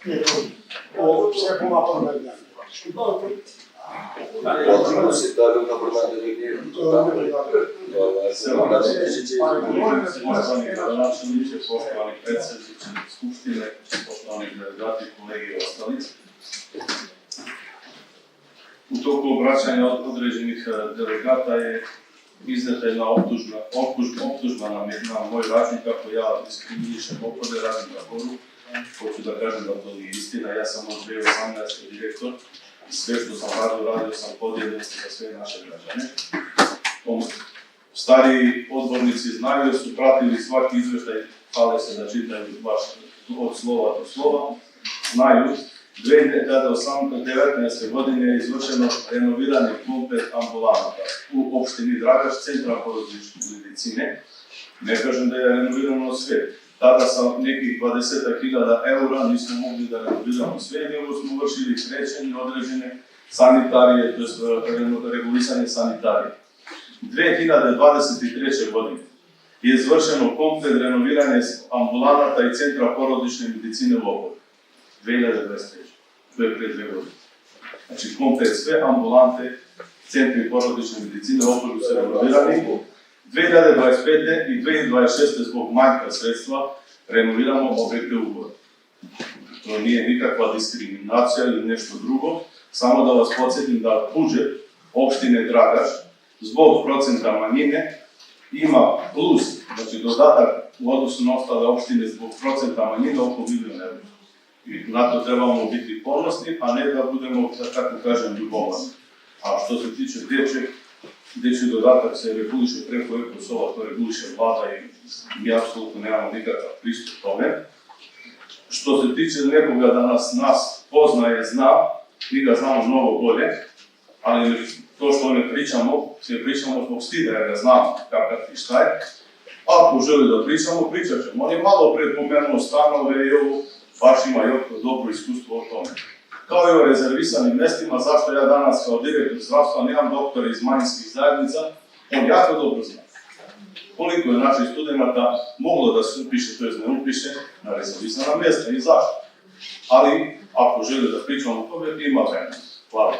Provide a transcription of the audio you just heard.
Все була проведена. Си дали на продажа Poštovani gradonačelniče, poštovani predsjedniče Skupštine, poštovani delegati, kolege i ostali. U toku obraćanja određenih delegata je izdata jedna optužba na moj račun kako ja diskriminišem oporbe, radim na Boru. Hoću da kažem da to nije istina, ja sam od 2018. direktor i sve što sam radio sam podijeljen za sve naše građane. Stariji odbornici znaju jer su pratili svaki izvještaj, hvale se da čitaju baš od slova do slova. Znaju, 2019. godine je izvršeno renoviranje komplet ambulanta u opštini Dragaš, centra porodične medicine. Ne kažem da je renovirano sve. Tada sa nekih 20.000 eura nismo mogli da renoviramo sve, nego smo vršili krećenje određene sanitarije, to je regulisanje sanitarije. 2023. godine je izvršeno komplet renoviranje ambulanata i centra porodične medicine u Oporu. 2023. To je pred 2 godine. Znači, komplet sve ambulante, centri porodične medicine u Oporu su renovirani. 2025. i 2026. zbog manjka sredstva renoviramo objekte u Boru. To nije nikakva diskriminacija ili nešto drugo. Samo da vas podsjetim da budžet opštine Dragaš zbog procenta manjine ima plus, znači dodatak u odnosu na ostale opštine zbog procenta manjine oko 1 milion eura. I na to trebamo biti ponosni, a ne da budemo, da tako kažem, ljubomorni. A što se tiče dječji dodatak se reguliše preko Ekosova, to reguliše vlada i mi apsolutno nemamo nikakav pristup tome. Što se tiče nekoga da nas poznaje, zna, mi ga znamo mnogo bolje, ali to što ne pričamo zbog stida jer ga znamo kakav i šta je. Ako želi da pričamo, pričat ćemo. On je malo pre pomenuo stanove i ovo, baš ima jako dobro iskustvo o tome. Kao i o rezervisanim mestima, zašto ja danas kao direktor zdravstva nemam doktora iz manjinskih zajednica, on jako dobro zna. Koliko je naših studenta moglo da se upiše, to je ne upiše, na rezervisana mjesta i zašto. Ali, ako želi da pričamo o tome, ima vremena. Hvala.